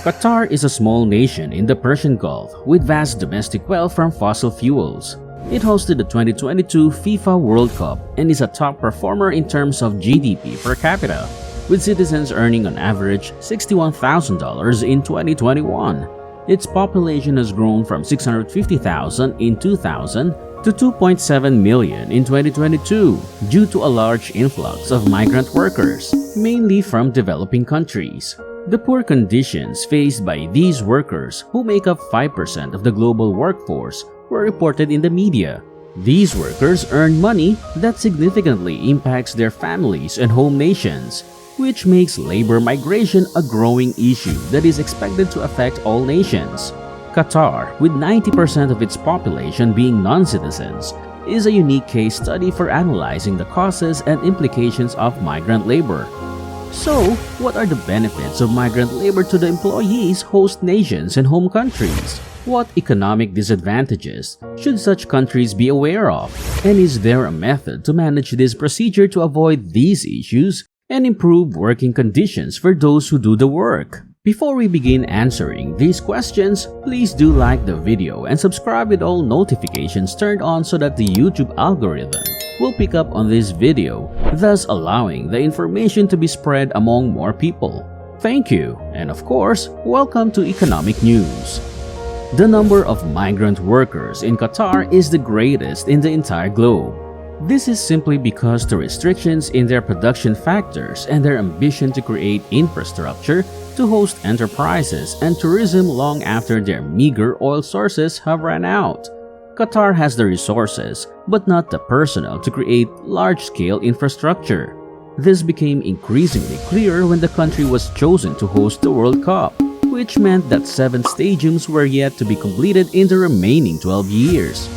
Qatar is a small nation in the Persian Gulf with vast domestic wealth from fossil fuels. It hosted the 2022 FIFA World Cup and is a top performer in terms of GDP per capita, with citizens earning on average $61,000 in 2021. Its population has grown from 650,000 in 2000 to 2.7 million in 2022 due to a large influx of migrant workers, mainly from developing countries. The poor conditions faced by these workers, who make up 5% of the global workforce, were reported in the media. These workers earn money that significantly impacts their families and home nations, which makes labor migration a growing issue that is expected to affect all nations. Qatar, with 90% of its population being non-citizens, is a unique case study for analyzing the causes and implications of migrant labor. So, what are the benefits of migrant labor to the employees, host nations, and home countries? What economic disadvantages should such countries be aware of? And is there a method to manage this procedure to avoid these issues and improve working conditions for those who do the work? Before we begin answering these questions, please do like the video and subscribe with all notifications turned on so that the YouTube algorithm will pick up on this video, thus allowing the information to be spread among more people. Thank you, and of course, welcome to Economic News. The number of migrant workers in Qatar is the greatest in the entire globe. This is simply because the restrictions in their production factors and their ambition to create infrastructure to host enterprises and tourism long after their meager oil sources have run out. Qatar has the resources, but not the personnel to create large-scale infrastructure. This became increasingly clear when the country was chosen to host the World Cup, which meant that 7 stadiums were yet to be completed in the remaining 12 years.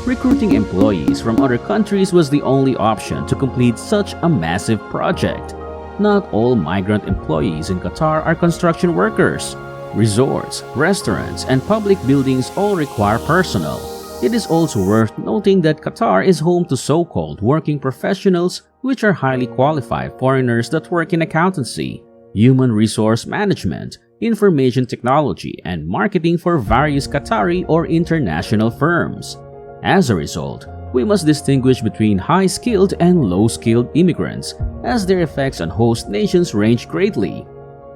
Recruiting employees from other countries was the only option to complete such a massive project. Not all migrant employees in Qatar are construction workers. Resorts, restaurants, and public buildings all require personnel. It is also worth noting that Qatar is home to so-called working professionals, which are highly qualified foreigners that work in accountancy, human resource management, information technology, and marketing for various Qatari or international firms. As a result, we must distinguish between high-skilled and low-skilled immigrants, as their effects on host nations range greatly.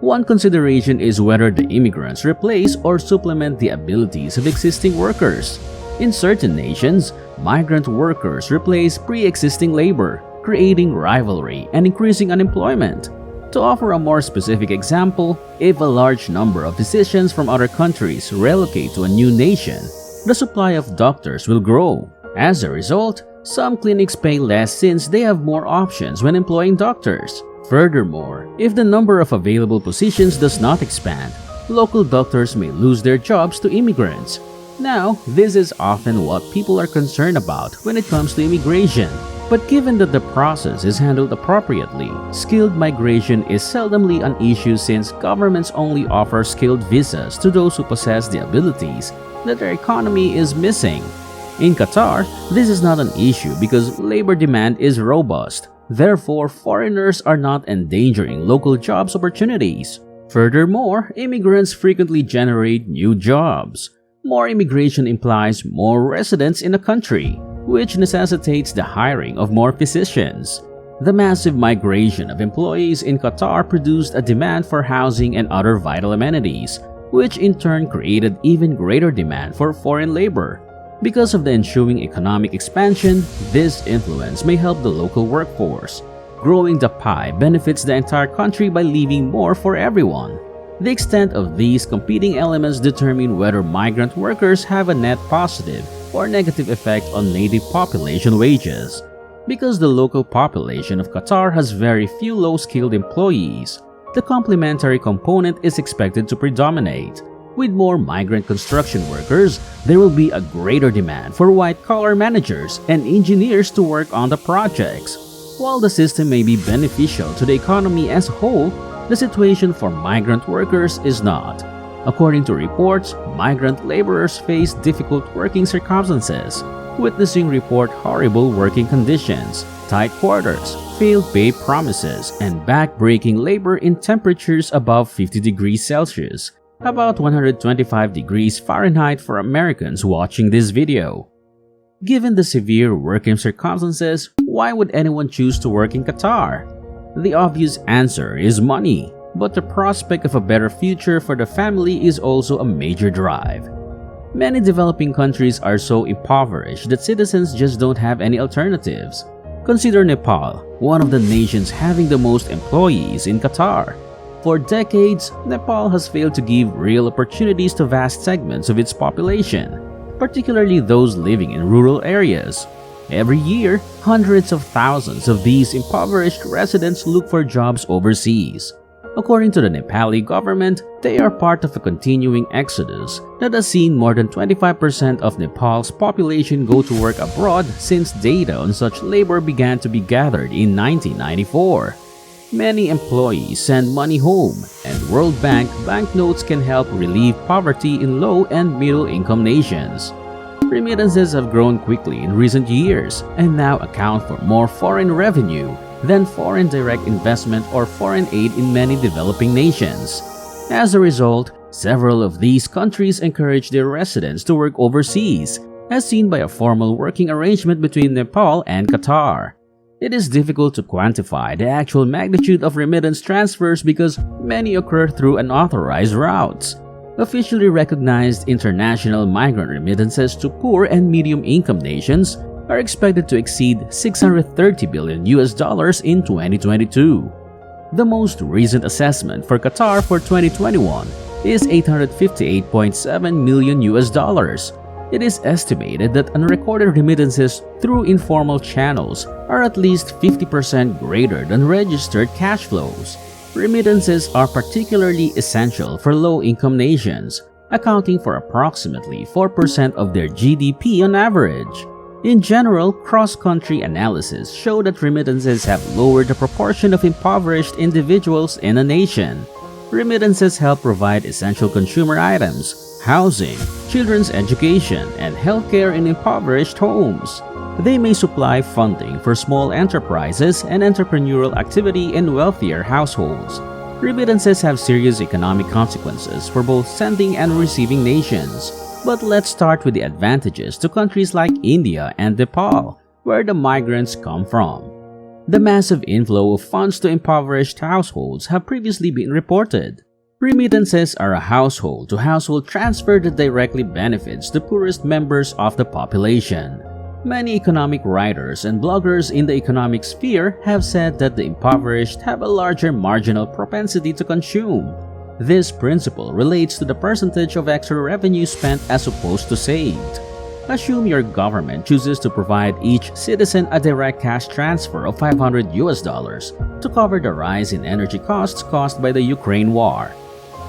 One consideration is whether the immigrants replace or supplement the abilities of existing workers. In certain nations, migrant workers replace pre-existing labor, creating rivalry and increasing unemployment. To offer a more specific example, if a large number of physicians from other countries relocate to a new nation, the supply of doctors will grow. As a result, some clinics pay less since they have more options when employing doctors. Furthermore, if the number of available positions does not expand, local doctors may lose their jobs to immigrants. Now, this is often what people are concerned about when it comes to immigration. But given that the process is handled appropriately, skilled migration is seldomly an issue since governments only offer skilled visas to those who possess the abilities that their economy is missing. In Qatar, this is not an issue because labor demand is robust. Therefore, foreigners are not endangering local jobs opportunities. Furthermore, immigrants frequently generate new jobs. More immigration implies more residents in a country, which necessitates the hiring of more physicians. The massive migration of employees in Qatar produced a demand for housing and other vital amenities, which in turn created even greater demand for foreign labor. Because of the ensuing economic expansion, this influence may help the local workforce. Growing the pie benefits the entire country by leaving more for everyone. The extent of these competing elements determine whether migrant workers have a net positive or negative effect on native population wages. Because the local population of Qatar has very few low-skilled employees, the complementary component is expected to predominate. With more migrant construction workers, there will be a greater demand for white-collar managers and engineers to work on the projects. While the system may be beneficial to the economy as a whole, the situation for migrant workers is not. According to reports, migrant laborers face difficult working circumstances. Witnessing report horrible working conditions, tight quarters, failed pay promises, and back-breaking labor in temperatures above 50 degrees Celsius. about 125 degrees Fahrenheit for Americans watching this video. Given the severe working circumstances, why would anyone choose to work in Qatar? The obvious answer is money, but the prospect of a better future for the family is also a major drive. Many developing countries are so impoverished that citizens just don't have any alternatives. Consider Nepal, one of the nations having the most employees in Qatar. For decades, Nepal has failed to give real opportunities to vast segments of its population, particularly those living in rural areas. Every year, hundreds of thousands of these impoverished residents look for jobs overseas. According to the Nepali government, they are part of a continuing exodus that has seen more than 25% of Nepal's population go to work abroad since data on such labor began to be gathered in 1994. Many employees send money home, and World Bank banknotes can help relieve poverty in low and middle-income nations. Remittances have grown quickly in recent years and now account for more foreign revenue than foreign direct investment or foreign aid in many developing nations. As a result, several of these countries encourage their residents to work overseas, as seen by a formal working arrangement between Nepal and Qatar. It is difficult to quantify the actual magnitude of remittance transfers because many occur through unauthorized routes. Officially recognized international migrant remittances to poor and medium-income nations are expected to exceed $630 billion in 2022. The most recent assessment for Qatar for 2021 is $858.7 million. It is estimated that unrecorded remittances through informal channels are at least 50% greater than registered cash flows. Remittances are particularly essential for low-income nations, accounting for approximately 4% of their GDP on average. In general, cross-country analysis show that remittances have lowered the proportion of impoverished individuals in a nation. Remittances help provide essential consumer items, housing, children's education, and healthcare in impoverished homes. They may supply funding for small enterprises and entrepreneurial activity in wealthier households. Remittances have serious economic consequences for both sending and receiving nations. But let's start with the advantages to countries like India and Nepal, where the migrants come from. The massive inflow of funds to impoverished households have previously been reported. Remittances are a household-to-household transfer that directly benefits the poorest members of the population. Many economic writers and bloggers in the economic sphere have said that the impoverished have a larger marginal propensity to consume. This principle relates to the percentage of extra revenue spent as opposed to saved. Assume your government chooses to provide each citizen a direct cash transfer of $500 to cover the rise in energy costs caused by the Ukraine war.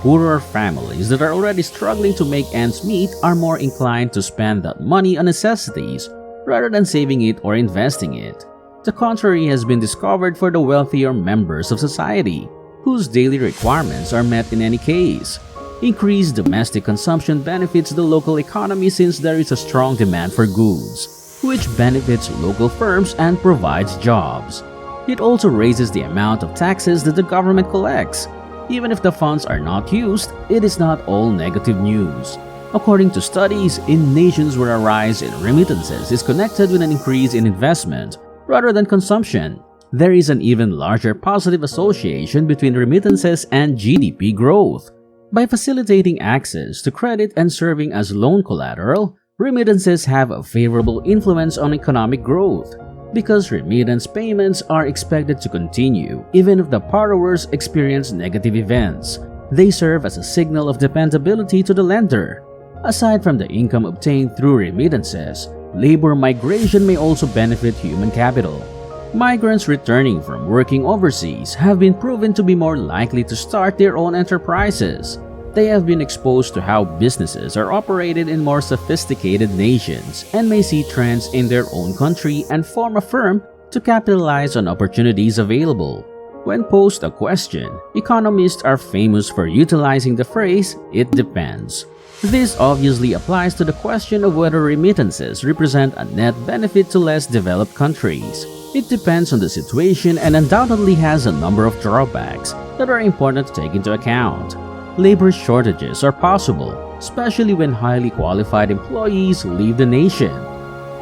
Poorer families that are already struggling to make ends meet are more inclined to spend that money on necessities rather than saving it or investing it. The contrary has been discovered for the wealthier members of society, whose daily requirements are met in any case. Increased domestic consumption benefits the local economy since there is a strong demand for goods, which benefits local firms and provides jobs. It also raises the amount of taxes that the government collects. Even if the funds are not used, it is not all negative news. According to studies, in nations where a rise in remittances is connected with an increase in investment rather than consumption, there is an even larger positive association between remittances and GDP growth. By facilitating access to credit and serving as loan collateral, remittances have a favorable influence on economic growth. Because remittance payments are expected to continue even if the borrowers experience negative events, they serve as a signal of dependability to the lender. Aside from the income obtained through remittances, labor migration may also benefit human capital. Migrants returning from working overseas have been proven to be more likely to start their own enterprises. They have been exposed to how businesses are operated in more sophisticated nations and may see trends in their own country and form a firm to capitalize on opportunities available. When posed a question, economists are famous for utilizing the phrase, "it depends." This obviously applies to the question of whether remittances represent a net benefit to less developed countries. It depends on the situation and undoubtedly has a number of drawbacks that are important to take into account. labor shortages are possible, especially when highly qualified employees leave the nation.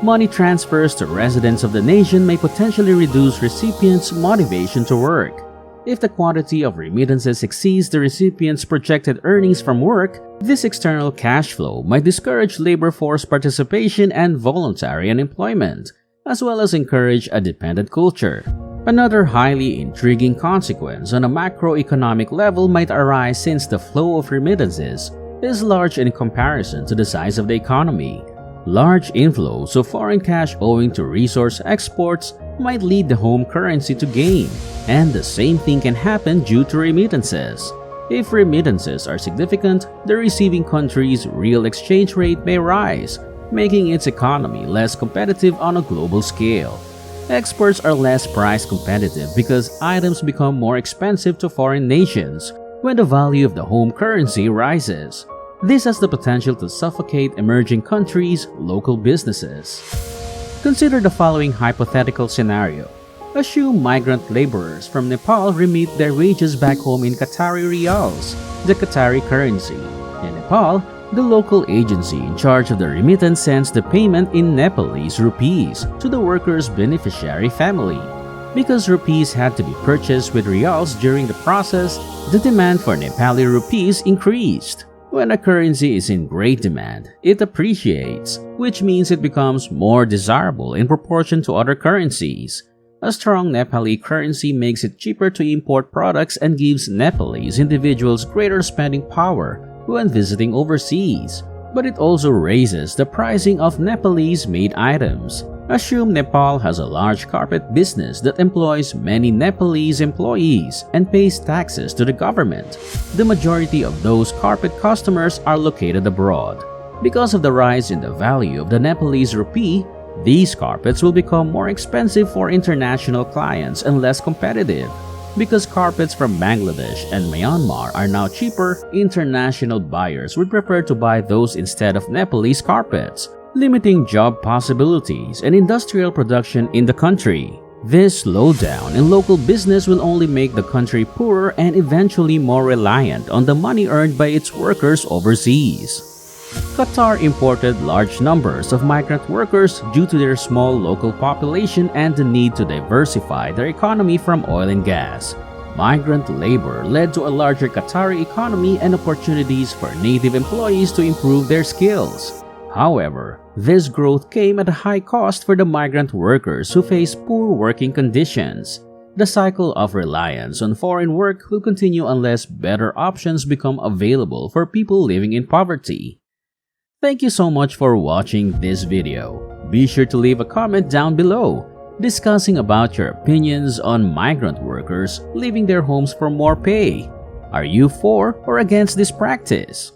Money transfers to residents of the nation may potentially reduce recipients' motivation to work. If the quantity of remittances exceeds the recipient's projected earnings from work, this external cash flow might discourage labor force participation and voluntary unemployment, as well as encourage a dependent culture. Another highly intriguing consequence on a macroeconomic level might arise since the flow of remittances is large in comparison to the size of the economy. Large inflows of foreign cash owing to resource exports might lead the home currency to gain, and the same thing can happen due to remittances. If remittances are significant, the receiving country's real exchange rate may rise, making its economy less competitive on a global scale. Exports are less price competitive because items become more expensive to foreign nations when the value of the home currency rises. This has the potential to suffocate emerging countries' local businesses. Consider the following hypothetical scenario. Assume migrant laborers from Nepal remit their wages back home in Qatari riyals, the Qatari currency. In Nepal, the local agency in charge of the remittance sends the payment in Nepalese rupees to the worker's beneficiary family. Because rupees had to be purchased with riyals during the process, the demand for Nepali rupees increased. When a currency is in great demand, it appreciates, which means it becomes more desirable in proportion to other currencies. A strong Nepali currency makes it cheaper to import products and gives Nepalese individuals greater spending power when visiting overseas, but it also raises the pricing of Nepalese-made items. Assume Nepal has a large carpet business that employs many Nepalese employees and pays taxes to the government. The majority of those carpet customers are located abroad. Because of the rise in the value of the Nepalese rupee, these carpets will become more expensive for international clients and less competitive. Because carpets from Bangladesh and Myanmar are now cheaper, international buyers would prefer to buy those instead of Nepalese carpets, limiting job possibilities and industrial production in the country. This slowdown in local business will only make the country poorer and eventually more reliant on the money earned by its workers overseas. Qatar imported large numbers of migrant workers due to their small local population and the need to diversify their economy from oil and gas. Migrant labor led to a larger Qatari economy and opportunities for native employees to improve their skills. However, this growth came at a high cost for the migrant workers who face poor working conditions. The cycle of reliance on foreign work will continue unless better options become available for people living in poverty. Thank you so much for watching this video. Be sure to leave a comment down below discussing about your opinions on migrant workers leaving their homes for more pay. Are you for or against this practice?